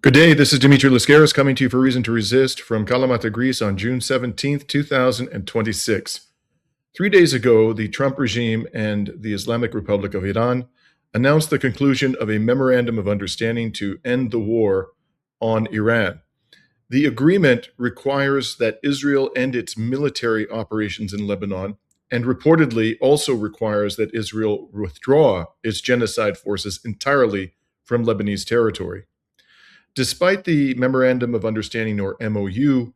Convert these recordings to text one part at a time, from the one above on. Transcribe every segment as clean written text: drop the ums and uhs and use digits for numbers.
Good day, this is Dimitri Lascaris coming to you for Reason to Resist from Kalamata, Greece on June 17th, 2026. 3 days ago, the Trump regime and the Islamic Republic of Iran announced the conclusion of a Memorandum of Understanding to end the war on Iran. The agreement requires that Israel end its military operations in Lebanon and reportedly also requires that Israel withdraw its genocide forces entirely from Lebanese territory. Despite the Memorandum of Understanding, or MOU,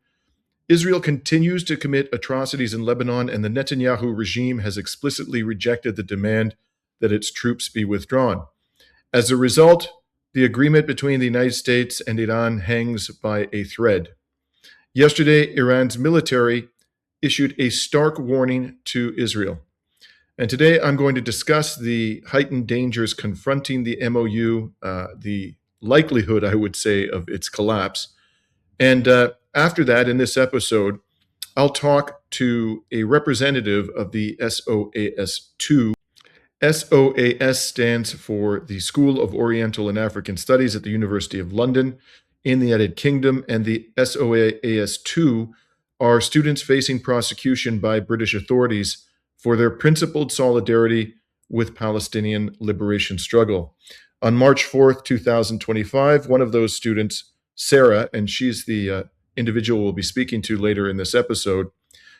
Israel continues to commit atrocities in Lebanon, and the Netanyahu regime has explicitly rejected the demand that its troops be withdrawn. As a result, the agreement between the United States and Iran hangs by a thread. Yesterday, Iran's military issued a stark warning to Israel. And today I'm going to discuss the heightened dangers confronting the MOU, the likelihood, I would say, of its collapse. And after that, in this episode, I'll talk to a representative of the SOAS-2. SOAS stands for the School of Oriental and African Studies at the University of London in the United Kingdom, and the SOAS-2 are students facing prosecution by British authorities for their principled solidarity with Palestinian liberation struggle. On March 4th, 2025, one of those students, Sarah, and she's the individual we'll be speaking to later in this episode,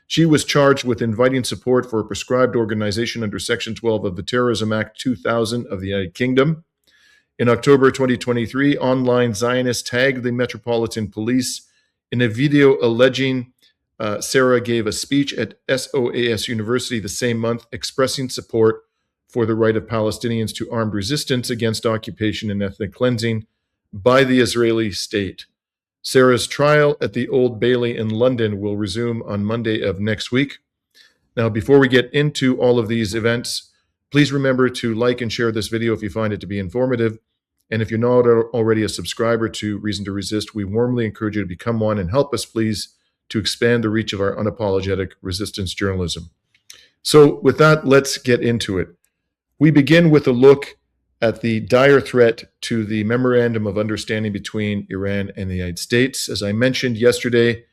she was charged with inviting support for a prescribed organization under Section 12 of the Terrorism Act 2000 of the United Kingdom. In October 2023, online Zionists tagged the Metropolitan Police in a video alleging Sarah gave a speech at SOAS University the same month expressing support for the right of Palestinians to armed resistance against occupation and ethnic cleansing by the Israeli state. Sarah's trial at the Old Bailey in London will resume on Monday of next week. Now, before we get into all of these events, please remember to like and share this video if you find it to be informative. And if you're not already a subscriber to Reason to Resist, we warmly encourage you to become one and help us, please, to expand the reach of our unapologetic resistance journalism. So with that, let's get into it. We begin with a look at the dire threat to the Memorandum of Understanding between Iran and the United States. As I mentioned yesterday,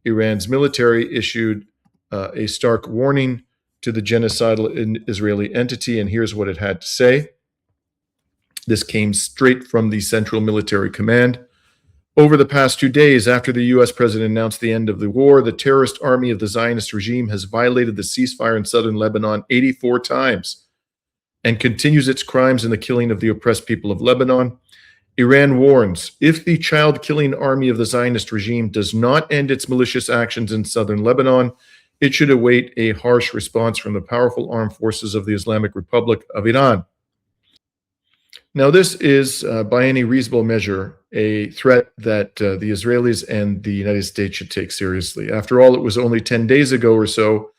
Iran's military issued a stark warning to the genocidal Israeli entity, and here's what it had to say. This came straight from the Central Military Command. Over the past 2 days, after the US president announced the end of the war, the terrorist army of the Zionist regime has violated the ceasefire in southern Lebanon 84 times. And continues its crimes in the killing of the oppressed people of Lebanon. Iran warns, if the child-killing army of the Zionist regime does not end its malicious actions in southern Lebanon, it should await a harsh response from the powerful armed forces of the Islamic Republic of Iran. Now, this is, by any reasonable measure, a threat that the Israelis and the United States should take seriously. After all, it was only 10 days ago or so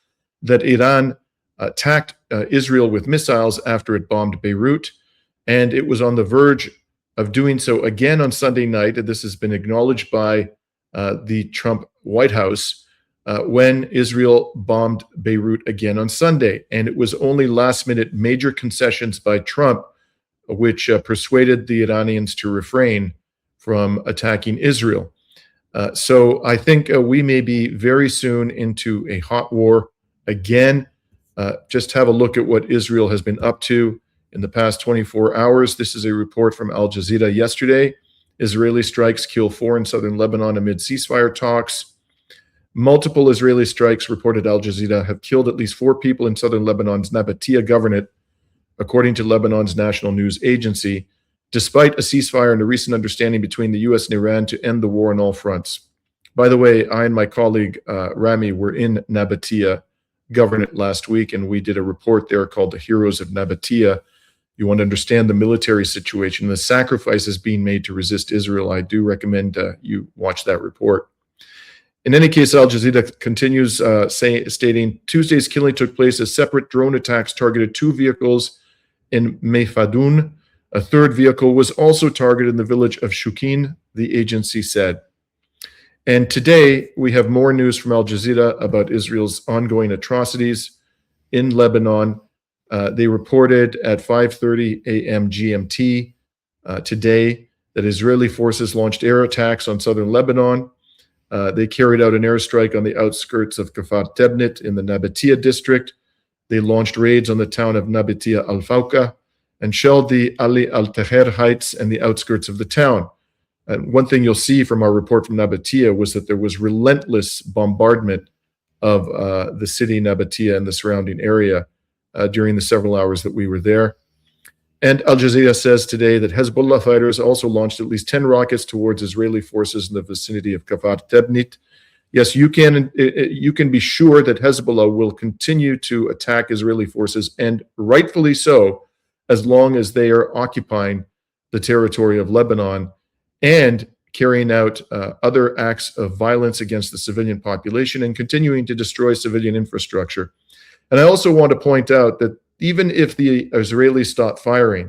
that Iran attacked Israel with missiles after it bombed Beirut, and it was on the verge of doing so again on Sunday night, and this has been acknowledged by the Trump White House, when Israel bombed Beirut again on Sunday. And it was only last-minute major concessions by Trump which persuaded the Iranians to refrain from attacking Israel. So I think we may be very soon into a hot war again. Just have a look at what Israel has been up to in the past 24 hours. This is a report from Al Jazeera yesterday. Israeli strikes kill 4 in southern Lebanon amid ceasefire talks. Multiple Israeli strikes, reported Al Jazeera, have killed at least 4 people in southern Lebanon's Nabatea governorate, according to Lebanon's national news agency, despite a ceasefire and a recent understanding between the US and Iran to end the war on all fronts. By the way, I and my colleague Rami were in Nabatea governorate last week, and we did a report there called The Heroes of Nabatea. You want to understand the military situation, the sacrifices being made to resist Israel. I do recommend you watch that report. In any case, Al Jazeera continues stating, Tuesday's killing took place as separate drone attacks targeted 2 vehicles in Meyfadoun. A third vehicle was also targeted in the village of Shukin, the agency said. And today, we have more news from Al Jazeera about Israel's ongoing atrocities in Lebanon. They reported at 5:30 a.m. GMT today that Israeli forces launched air attacks on southern Lebanon. They carried out an airstrike on the outskirts of Kfar Tebnit in the Nabatea district. They launched raids on the town of Nabatea al-Fawqa and shelled the Ali al-Taher heights and the outskirts of the town. And one thing you'll see from our report from Nabatea was that there was relentless bombardment of the city Nabatea and the surrounding area during the several hours that we were there. And Al Jazeera says today that Hezbollah fighters also launched at least 10 rockets towards Israeli forces in the vicinity of Kfar Tebnit. Yes, you can be sure that Hezbollah will continue to attack Israeli forces, and rightfully so, as long as they are occupying the territory of Lebanon and carrying out other acts of violence against the civilian population and continuing to destroy civilian infrastructure. And I also want to point out that even if the Israelis stop firing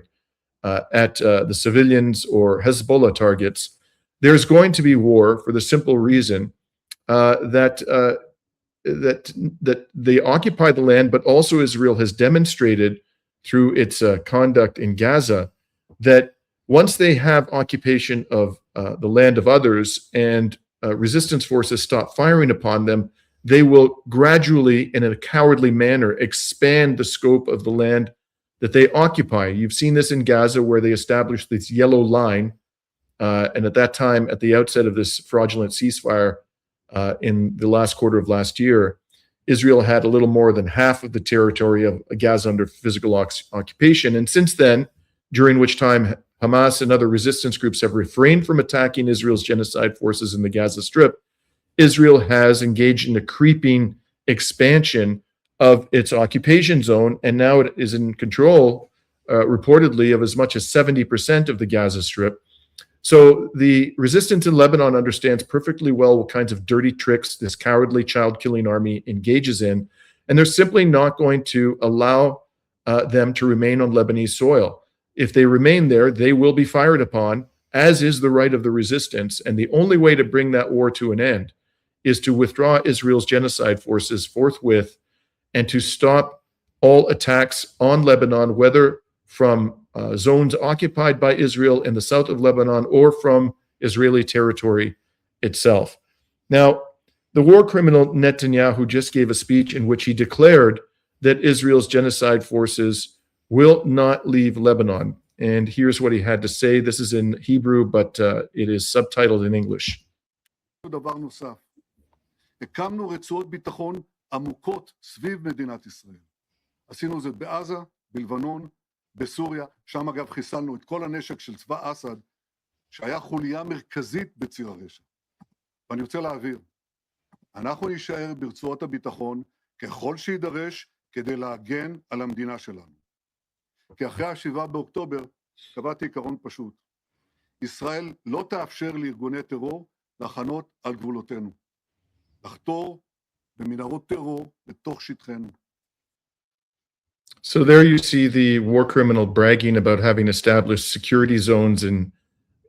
at the civilians or Hezbollah targets, there's going to be war for the simple reason that they occupy the land, but also Israel has demonstrated through its conduct in Gaza that once they have occupation of the land of others and resistance forces stop firing upon them, they will gradually, in a cowardly manner, expand the scope of the land that they occupy. You've seen this in Gaza, where they established this yellow line. And at that time, at the outset of this fraudulent ceasefire in the last quarter of last year, Israel had a little more than half of the territory of Gaza under physical occupation. And since then, during which time Hamas and other resistance groups have refrained from attacking Israel's genocide forces in the Gaza Strip, Israel has engaged in a creeping expansion of its occupation zone, and now it is in control, reportedly, of as much as 70% of the Gaza Strip. So the resistance in Lebanon understands perfectly well what kinds of dirty tricks this cowardly child-killing army engages in, and they're simply not going to allow them to remain on Lebanese soil. If they remain there, they will be fired upon, as is the right of the resistance, and the only way to bring that war to an end is to withdraw Israel's genocide forces forthwith and to stop all attacks on Lebanon, whether from zones occupied by Israel in the south of Lebanon or from Israeli territory itself. Now, the war criminal Netanyahu just gave a speech in which he declared that Israel's genocide forces will not leave Lebanon. And here's what he had to say. This is in Hebrew, but it is subtitled in English. הקמנו רצועות ביטחון עמוקות סביב מדינת ישראל. עשינו זאת בעזה, בלבנון, בסוריה, שם אגב חיסלנו את כל הנשק של צבא אסד, שהיה חוליה מרכזית בציר הרשע. ואני רוצה להבהיר, אנחנו נשאר ברצועות הביטחון ככל שידרש כדי להגן על המדינה שלנו. כי אחרי ה-7 באוקטובר קבעתי עיקרון פשוט. ישראל לא תאפשר לארגוני טרור לחנות על גבולותינו. לחתור במנהרות טרור לתוך שטחנו. So there you see the war criminal bragging about having established security zones in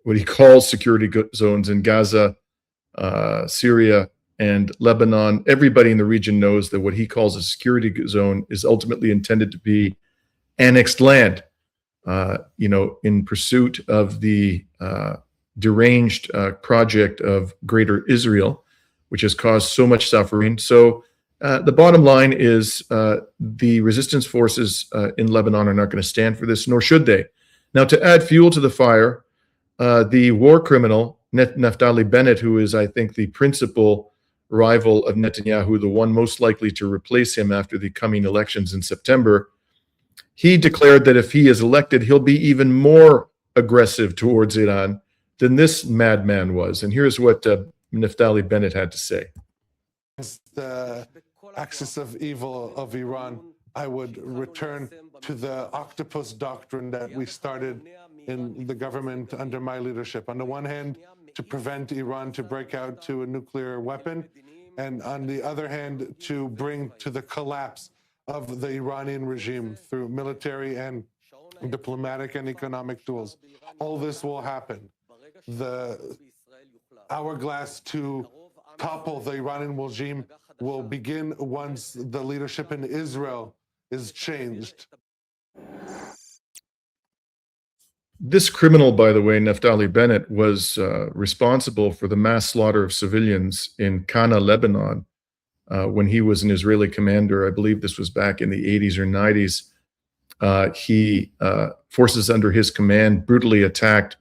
what he calls security zones in Gaza, Syria, and Lebanon. Everybody in the region knows that what he calls a security zone is ultimately intended to be annexed land, in pursuit of the deranged project of Greater Israel, which has caused so much suffering. So the bottom line is the resistance forces in Lebanon are not going to stand for this, nor should they. Now, to add fuel to the fire, the war criminal, Naftali Bennett, who is, I think, the principal rival of Netanyahu, the one most likely to replace him after the coming elections in September, he declared that if he is elected, he'll be even more aggressive towards Iran than this madman was. And here's what Naftali Bennett had to say. The axis of evil of Iran, I would return to the octopus doctrine that we started in the government under my leadership. On the one hand, to prevent Iran to break out to a nuclear weapon, and on the other hand, to bring to the collapse of the Iranian regime through military and diplomatic and economic tools. All this will happen. The hourglass to topple the Iranian regime will begin once the leadership in Israel is changed. This criminal, by the way, Naftali Bennett, was responsible for the mass slaughter of civilians in Kana, Lebanon, when he was an Israeli commander. I believe this was back in the 80s or 90s. He forces under his command brutally attacked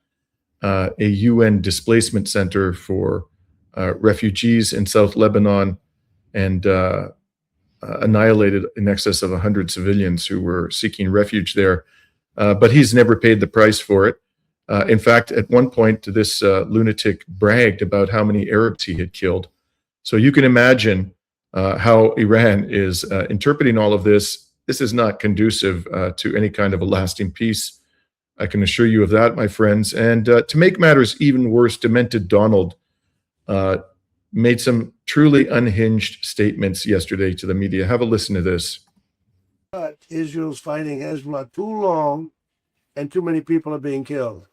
a UN displacement center for refugees in South Lebanon and annihilated in excess of 100 civilians who were seeking refuge there. But he's never paid the price for it. In fact, at one point, this lunatic bragged about how many Arabs he had killed. So you can imagine how Iran is interpreting all of this. This is not conducive to any kind of a lasting peace. I can assure you of that, my friends. And to make matters even worse, demented Donald made some truly unhinged statements yesterday to the media. Have a listen to this. But Israel's fighting Hezbollah too long and too many people are being killed.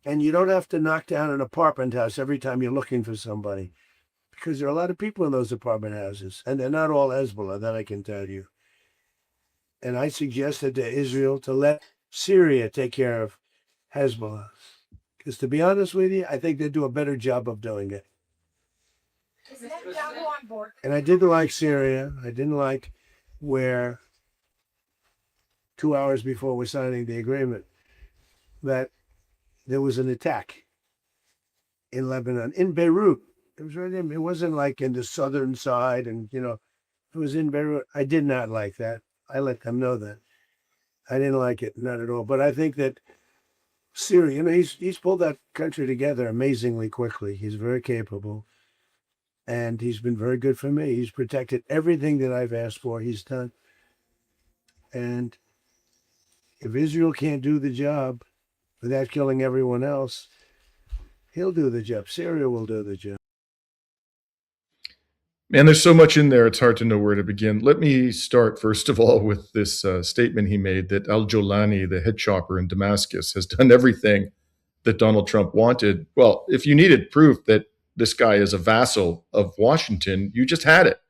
And you don't have to knock down an apartment house every time you're looking for somebody, because there are a lot of people in those apartment houses, and they're not all Hezbollah, that I can tell you. And I suggested to Israel to let Syria take care of Hezbollah. Because to be honest with you, I think they do a better job of doing it. And I didn't like Syria. I didn't like where 2 hours before we're signing the agreement that there was an attack in Lebanon, in Beirut. It was right in, it wasn't like in the southern side, and it was in Beirut. I did not like that. I let them know that. I didn't like it, not at all. But I think that Syria, he's pulled that country together amazingly quickly. He's very capable. And he's been very good for me. He's protected everything that I've asked for, he's done. And if Israel can't do the job without killing everyone else, he'll do the job. Syria will do the job. Man, there's so much in there, it's hard to know where to begin. Let me start, first of all, with this statement he made that al-Jolani, the head chopper in Damascus, has done everything that Donald Trump wanted. Well, if you needed proof that this guy is a vassal of Washington, you just had it.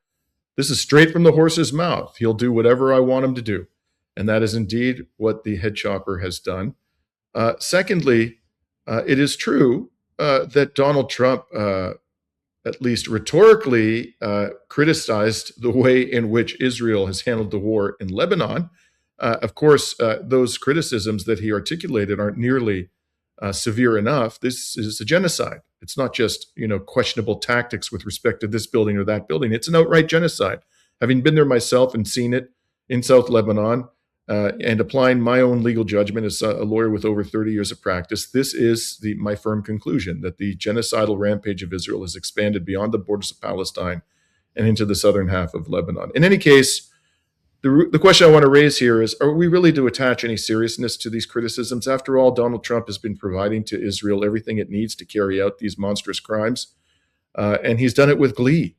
This is straight from the horse's mouth. He'll do whatever I want him to do. And that is indeed what the head chopper has done. Secondly, it is true that Donald Trump, at least rhetorically, criticized the way in which Israel has handled the war in Lebanon. Of course, those criticisms that he articulated aren't nearly severe enough. This is a genocide. It's not just questionable tactics with respect to this building or that building. It's an outright genocide. Having been there myself and seen it in South Lebanon, and applying my own legal judgment as a lawyer with over 30 years of practice, this is my firm conclusion that the genocidal rampage of Israel has expanded beyond the borders of Palestine and into the southern half of Lebanon. In any case, the question I want to raise here is, are we really to attach any seriousness to these criticisms? After all, Donald Trump has been providing to Israel everything it needs to carry out these monstrous crimes, and he's done it with glee,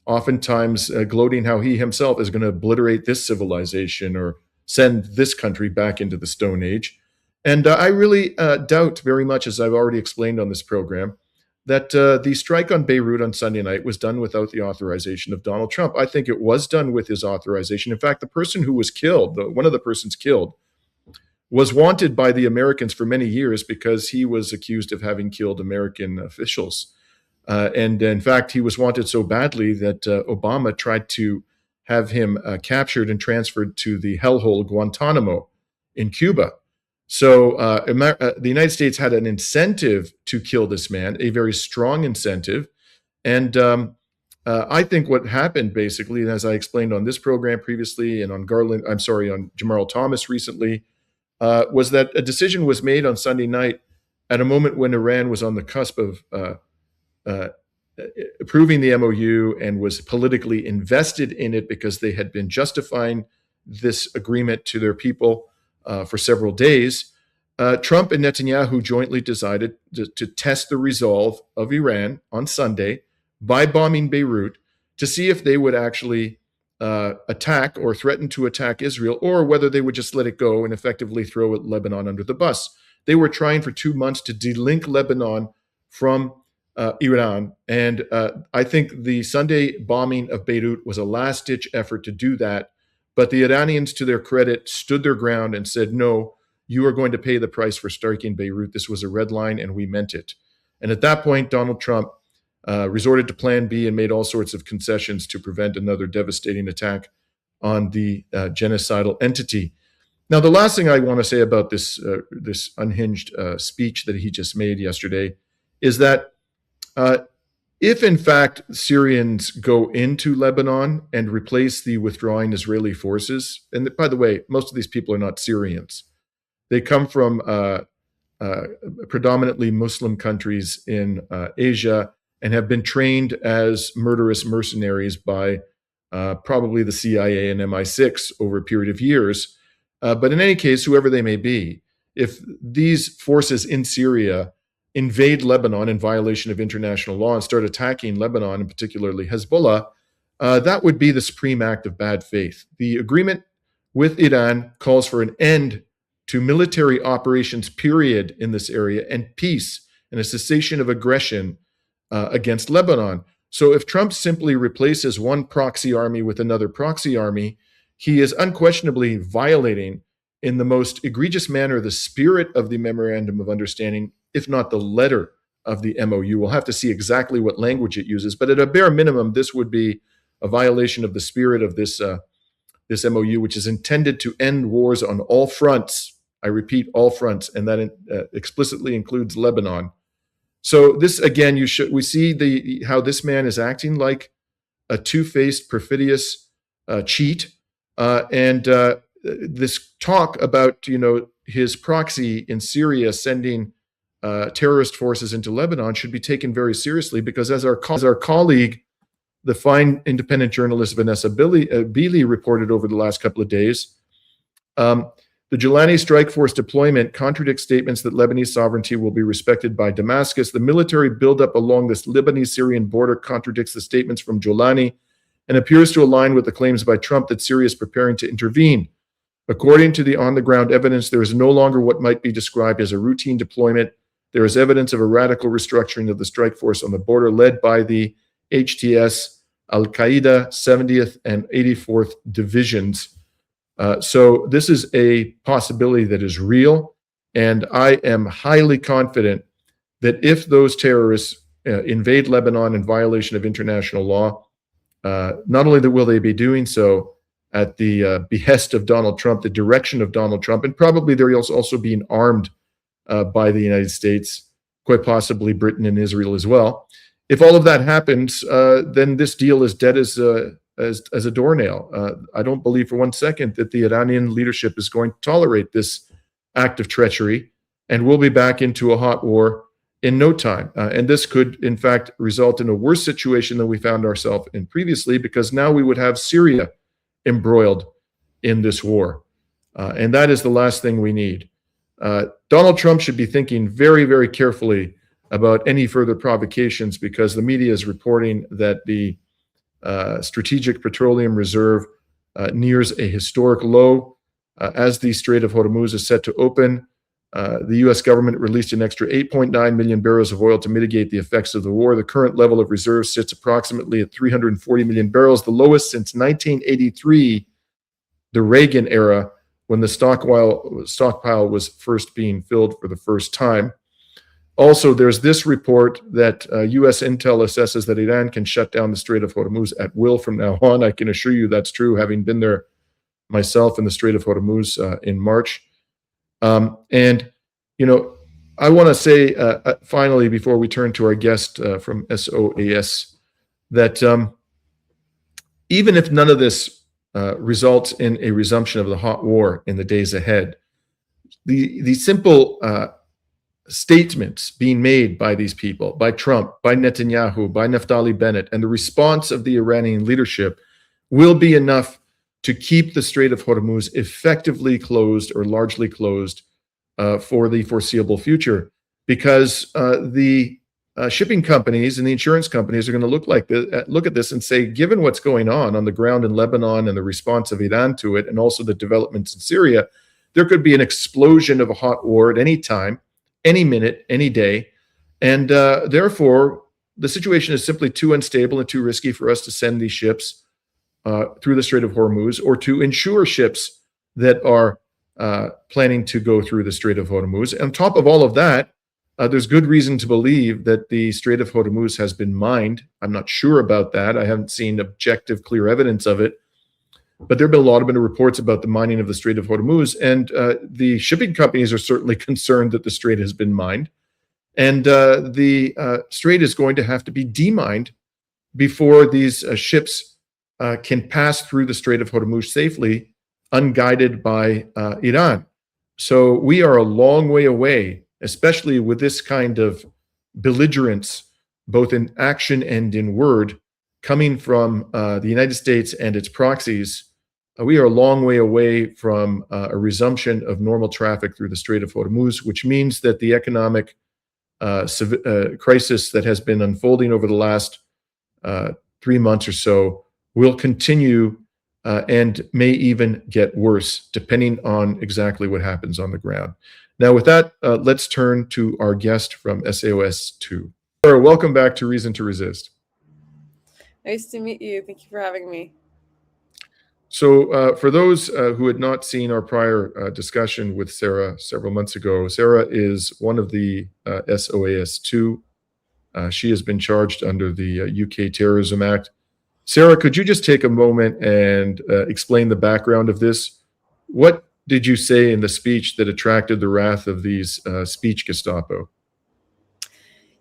oftentimes gloating how he himself is going to obliterate this civilization or send this country back into the Stone Age. And I really doubt very much, as I've already explained on this program, that the strike on Beirut on Sunday night was done without the authorization of Donald Trump. I think it was done with his authorization. In fact, the person who was killed, one of the persons killed, was wanted by the Americans for many years because he was accused of having killed American officials. And in fact, he was wanted so badly that Obama tried to have him captured and transferred to the hellhole Guantanamo in Cuba. So the United States had an incentive to kill this man, a very strong incentive. And I think what happened basically, and as I explained on this program previously and on on Jamarl Thomas recently, was that a decision was made on Sunday night at a moment when Iran was on the cusp of approving the MOU and was politically invested in it because they had been justifying this agreement to their people for several days. Trump and Netanyahu jointly decided to test the resolve of Iran on Sunday by bombing Beirut to see if they would actually attack or threaten to attack Israel, or whether they would just let it go and effectively throw Lebanon under the bus. They were trying for 2 months to delink Lebanon from Iran. And I think the Sunday bombing of Beirut was a last-ditch effort to do that. But the Iranians, to their credit, stood their ground and said, no, you are going to pay the price for striking Beirut. This was a red line, and we meant it. And at that point, Donald Trump resorted to Plan B and made all sorts of concessions to prevent another devastating attack on the genocidal entity. Now, the last thing I want to say about this unhinged speech that he just made yesterday is that if, in fact, Syrians go into Lebanon and replace the withdrawing Israeli forces, and by the way, most of these people are not Syrians. They come from predominantly Muslim countries in Asia and have been trained as murderous mercenaries by probably the CIA and MI6 over a period of years. But in any case, whoever they may be, if these forces in Syria invade Lebanon in violation of international law and start attacking Lebanon, and particularly Hezbollah, that would be the supreme act of bad faith. The agreement with Iran calls for an end to military operations, period, in this area, and peace and a cessation of aggression against Lebanon. So if Trump simply replaces one proxy army with another proxy army, he is unquestionably violating in the most egregious manner the spirit of the Memorandum of Understanding, if not the letter of the MOU. We'll have to see exactly what language it uses, but at a bare minimum, this would be a violation of the spirit of this MOU, which is intended to end wars on all fronts. I repeat, all fronts, and that explicitly includes Lebanon. So this, again, we see how this man is acting like a two-faced, perfidious cheat, and this talk about his proxy in Syria sending terrorist forces into Lebanon should be taken very seriously, because as our colleague, the fine independent journalist Vanessa Beeley reported over the last couple of days, the Jilani strike force deployment contradicts statements that Lebanese sovereignty will be respected by Damascus. The military buildup along this Lebanese-Syrian border contradicts the statements from Jilani and appears to align with the claims by Trump that Syria is preparing to intervene. According to the on-the-ground evidence, there is no longer what might be described as a routine deployment. There is evidence of a radical restructuring of the strike force on the border led by the HTS, Al-Qaeda, 70th and 84th Divisions. So this is a possibility that is real, and I am highly confident that if those terrorists invade Lebanon in violation of international law, not only will they be doing so at the behest of Donald Trump, the direction of Donald Trump, and probably they're also being armed by the United States, quite possibly Britain and Israel as well. If all of that happens, then this deal is dead as a doornail. I don't believe for one second that the Iranian leadership is going to tolerate this act of treachery, and we'll be back into a hot war in no time. And this could, in fact, result in a worse situation than we found ourselves in previously, because now we would have Syria embroiled in this war. And that is the last thing we need. Donald Trump should be thinking very, very carefully about any further provocations, because the media is reporting that the Strategic Petroleum Reserve nears a historic low. As the Strait of Hormuz is set to open, the U.S. government released an extra 8.9 million barrels of oil to mitigate the effects of the war. The current level of reserves sits approximately at 340 million barrels, the lowest since 1983, the Reagan era, when the stockpile was first being filled for the first time. Also, there's this report that U.S. intel assesses that Iran can shut down the Strait of Hormuz at will from now on. I can assure you that's true, having been there myself in the Strait of Hormuz in March. And, I want to say finally, before we turn to our guest from SOAS, that even if none of this results in a resumption of the hot war in the days ahead, the simple statements being made by these people, by Trump, by Netanyahu, by Naftali Bennett, and the response of the Iranian leadership will be enough to keep the Strait of Hormuz effectively closed or largely closed for the foreseeable future, because the shipping companies and the insurance companies are going to look at this and say, given what's going on the ground in Lebanon and the response of Iran to it, and also the developments in Syria, there could be an explosion of a hot war at any time, any minute, any day. And therefore, the situation is simply too unstable and too risky for us to send these ships through the Strait of Hormuz, or to insure ships that are planning to go through the Strait of Hormuz. And on top of all of that, there's good reason to believe that the Strait of Hormuz has been mined. I'm not sure about that. I haven't seen objective, clear evidence of it. But there have been a lot of reports about the mining of the Strait of Hormuz, and the shipping companies are certainly concerned that the strait has been mined. And the strait is going to have to be demined before these ships can pass through the Strait of Hormuz safely, unguided by Iran. So we are a long way away, especially with this kind of belligerence, both in action and in word, coming from the United States and its proxies. We are a long way away from a resumption of normal traffic through the Strait of Hormuz, which means that the economic crisis that has been unfolding over the last 3 months or so will continue and may even get worse, depending on exactly what happens on the ground. Now, with that, let's turn to our guest from SAOS2. Sarah, welcome back to Reason to Resist. Nice to meet you. Thank you for having me. So for those who had not seen our prior discussion with Sarah several months ago, Sarah is one of the SOAS2. She has been charged under the UK Terrorism Act. Sarah, could you just take a moment and explain the background of this? What did you say in the speech that attracted the wrath of these speech Gestapo?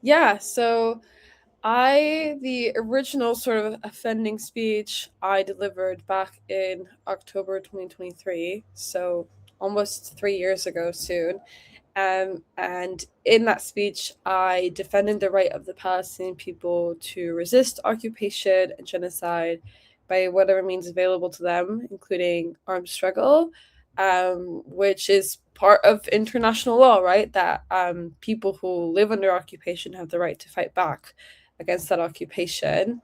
Yeah, so the original sort of offending speech I delivered back in October 2023, so almost 3 years ago soon. And in that speech, I defended the right of the Palestinian people to resist occupation and genocide by whatever means available to them, including armed struggle, which is part of international law, right? That people who live under occupation have the right to fight back against that occupation.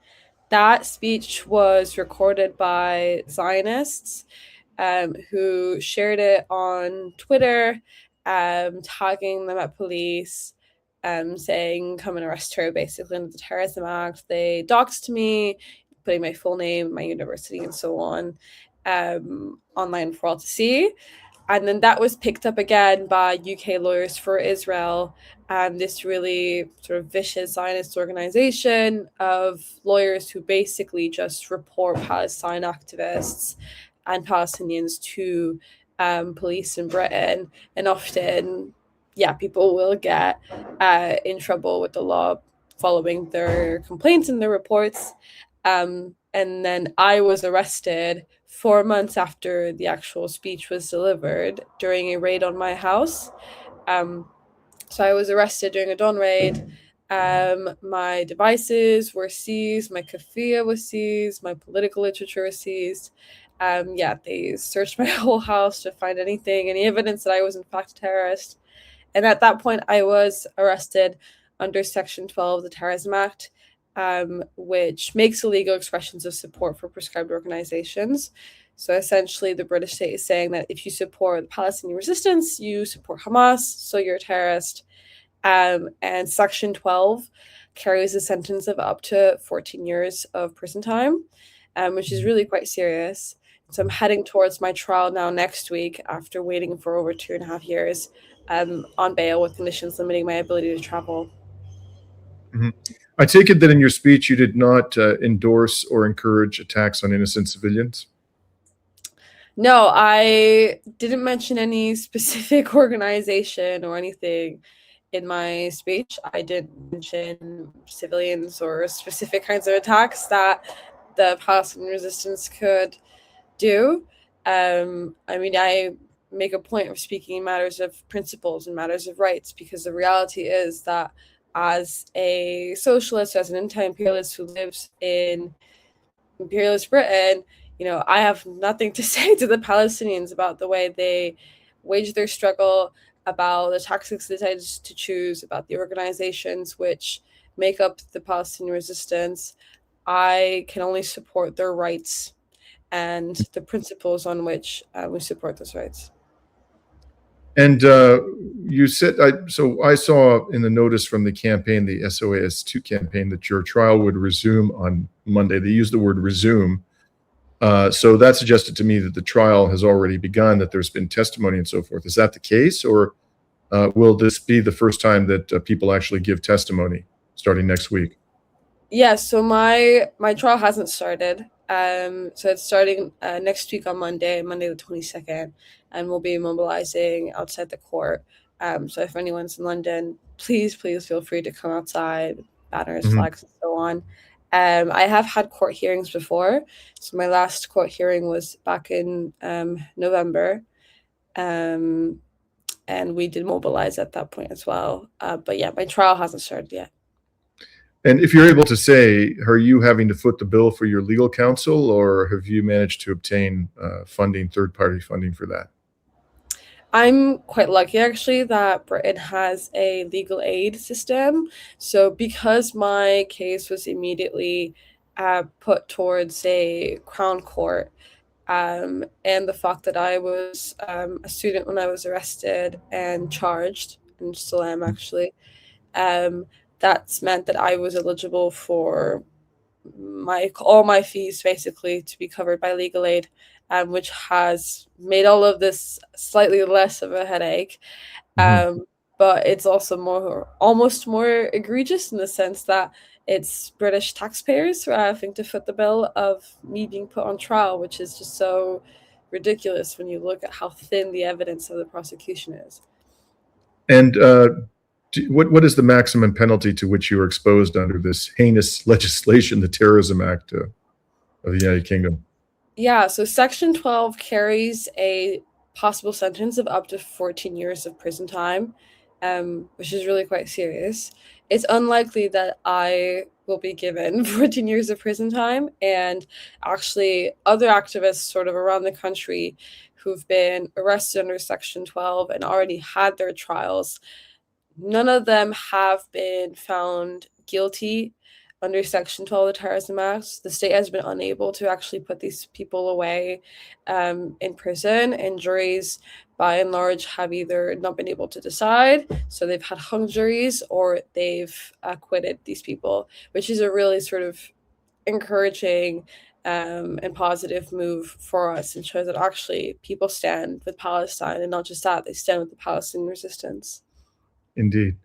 That speech was recorded by Zionists who shared it on Twitter, tagging them at police, saying, come and arrest her, basically, under the Terrorism Act. They doxed me, putting my full name, my university, and so on, online for all to see. And then that was picked up again by UK Lawyers for Israel, and this really sort of vicious Zionist organization of lawyers who basically just report Palestine activists and Palestinians to police in Britain. And often, people will get in trouble with the law following their complaints and their reports. And then I was arrested 4 months after the actual speech was delivered during a raid on my house. So I was arrested during a dawn raid. My devices were seized, my kafia was seized, my political literature was seized. They searched my whole house to find any evidence that I was in fact a terrorist. And at that point, I was arrested under Section 12 of the Terrorism Act, which makes illegal expressions of support for prescribed organizations. So essentially, the British state is saying that if you support the Palestinian resistance, you support Hamas, so you're a terrorist. And Section 12 carries a sentence of up to 14 years of prison time, which is really quite serious. So I'm heading towards my trial now next week after waiting for over 2.5 years on bail with conditions limiting my ability to travel. Mm-hmm. I take it that in your speech you did not endorse or encourage attacks on innocent civilians? No, I didn't mention any specific organization or anything in my speech. I didn't mention civilians or specific kinds of attacks that the Palestinian resistance could do. I make a point of speaking in matters of principles and matters of rights, because the reality is that as a socialist, as an anti-imperialist who lives in imperialist Britain, I have nothing to say to the Palestinians about the way they wage their struggle, about the tactics they decided to choose, about the organizations which make up the Palestinian resistance. I can only support their rights and the principles on which we support those rights. And you said, so I saw in the notice from the campaign, the SOAS2 campaign, that your trial would resume on Monday. They used the word resume. So that suggested to me that the trial has already begun, that there's been testimony and so forth. Is that the case, or will this be the first time that people actually give testimony starting next week? Yeah, so my trial hasn't started. So it's starting next week on Monday the 22nd, and we'll be mobilizing outside the court. So if anyone's in London, please feel free to come outside, banners, Mhm. flags, and so on. I have had court hearings before. So my last court hearing was back in November, and we did mobilize at that point as well. But yeah, my trial hasn't started yet. And if you're able to say, are you having to foot the bill for your legal counsel, or have you managed to obtain funding, third-party funding for that? I'm quite lucky actually that Britain has a legal aid system. So because my case was immediately put towards a Crown Court, and the fact that I was a student when I was arrested and charged, and still am actually, um, that's meant that I was eligible for all my fees basically to be covered by legal aid, which has made all of this slightly less of a headache. Mhm. But it's also almost more egregious in the sense that it's British taxpayers who are having to foot the bill of me being put on trial, which is just so ridiculous when you look at how thin the evidence of the prosecution is. And what is the maximum penalty to which you are exposed under this heinous legislation, the Terrorism Act of the United Kingdom? Yeah, so Section 12 carries a possible sentence of up to 14 years of prison time, which is really quite serious. It's unlikely that I will be given 14 years of prison time, and actually, other activists sort of around the country who've been arrested under Section 12 and already had their trials, none of them have been found guilty under Section 12 of the Terrorism Act. The state has been unable to actually put these people away in prison, and juries, by and large, have either not been able to decide, so they've had hung juries, or they've acquitted these people, which is a really sort of encouraging and positive move for us, and shows that actually people stand with Palestine, and not just that, they stand with the Palestinian resistance. Indeed.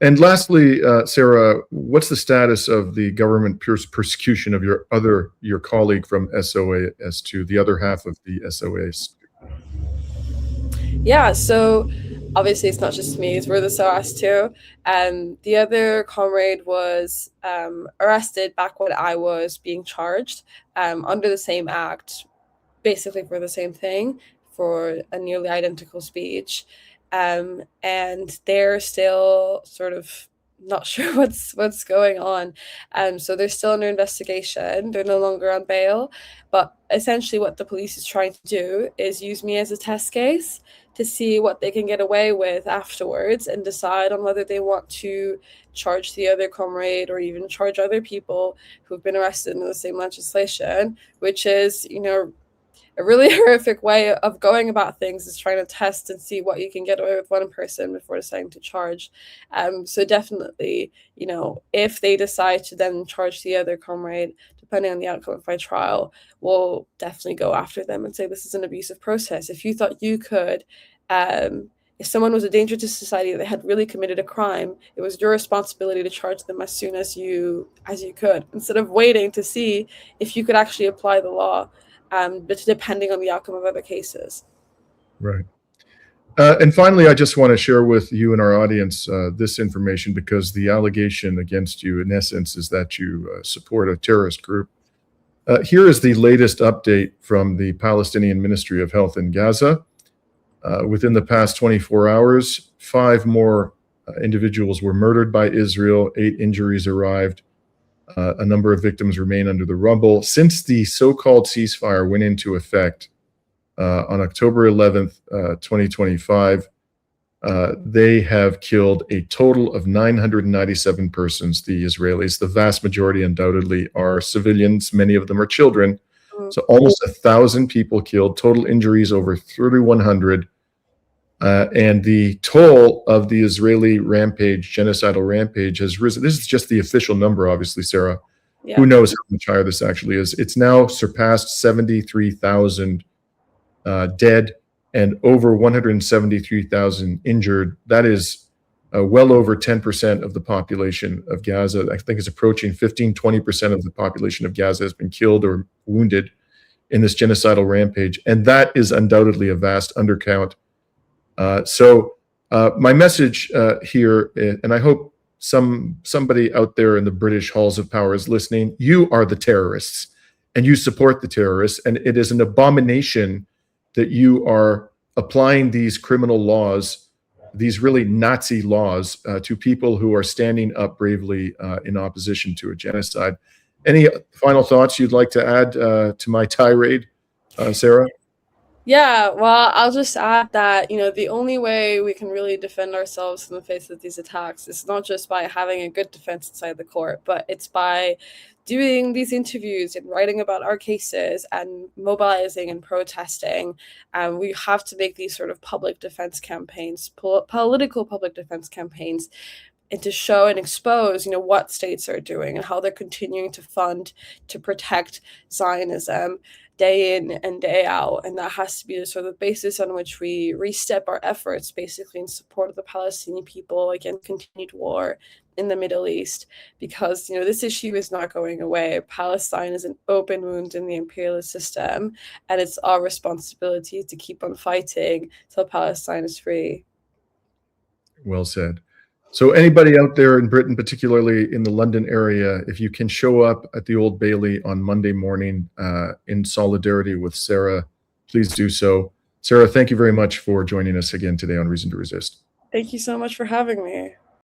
And lastly, Sarah, what's the status of the government persecution of your colleague from SOAS2, the other half of the SOAS? Yeah, so obviously it's not just me, we're the SOAS too. The other comrade was arrested back when I was being charged under the same act, basically for the same thing, for a nearly identical speech. And they're still sort of not sure what's going on. So they're still under investigation. They're no longer on bail. But essentially what the police is trying to do is use me as a test case to see what they can get away with afterwards, and decide on whether they want to charge the other comrade or even charge other people who've been arrested under the same legislation, which is, a really horrific way of going about things, is trying to test and see what you can get away with one person before deciding to charge. So definitely, if they decide to then charge the other comrade, depending on the outcome of my trial, we'll definitely go after them and say this is an abusive process. If you thought you could, if someone was a danger to society, they had really committed a crime, it was your responsibility to charge them as soon as you could, instead of waiting to see if you could actually apply the law, but depending on the outcome of other cases. Right. And finally, I just want to share with you and our audience this information, because the allegation against you, in essence, is that you support a terrorist group. Here is the latest update from the Palestinian Ministry of Health in Gaza. Within the past 24 hours, 5 more individuals were murdered by Israel, 8 injuries arrived. A number of victims remain under the rubble. Since the so-called ceasefire went into effect on October 11th, 2025, they have killed a total of 997 persons, the Israelis. The vast majority undoubtedly are civilians. Many of them are children. So almost 1,000 people killed, total injuries over 3,100. And the toll of the Israeli rampage, genocidal rampage, has risen. This is just the official number, obviously, Sarah, Yeah. Who knows how much higher this actually is? It's now surpassed 73,000 dead and over 173,000 injured. That is well over 10% of the population of Gaza. I think it's approaching 15-20% of the population of Gaza has been killed or wounded in this genocidal rampage. And that is undoubtedly a vast undercount. So my message here, and I hope somebody out there in the British halls of power is listening, you are the terrorists and you support the terrorists. And it is an abomination that you are applying these criminal laws, these really Nazi laws, to people who are standing up bravely in opposition to a genocide. Any final thoughts you'd like to add to my tirade, Sarah? Yeah, well, I'll just add that, the only way we can really defend ourselves in the face of these attacks is not just by having a good defense inside the court, but it's by doing these interviews and writing about our cases and mobilizing and protesting. And we have to make these sort of public defense campaigns, political public defense campaigns, and to show and expose, what states are doing and how they're continuing to fund to protect Zionism day in and day out. And that has to be the sort of basis on which we restep our efforts, basically in support of the Palestinian people against continued war in the Middle East, because this issue is not going away. Palestine is an open wound in the imperialist system, and it's our responsibility to keep on fighting till Palestine is free. Well said. So anybody out there in Britain, particularly in the London area, if you can show up at the Old Bailey on Monday morning in solidarity with Sarah, please do so. Sarah, thank you very much for joining us again today on Reason to Resist. Thank you so much for having me.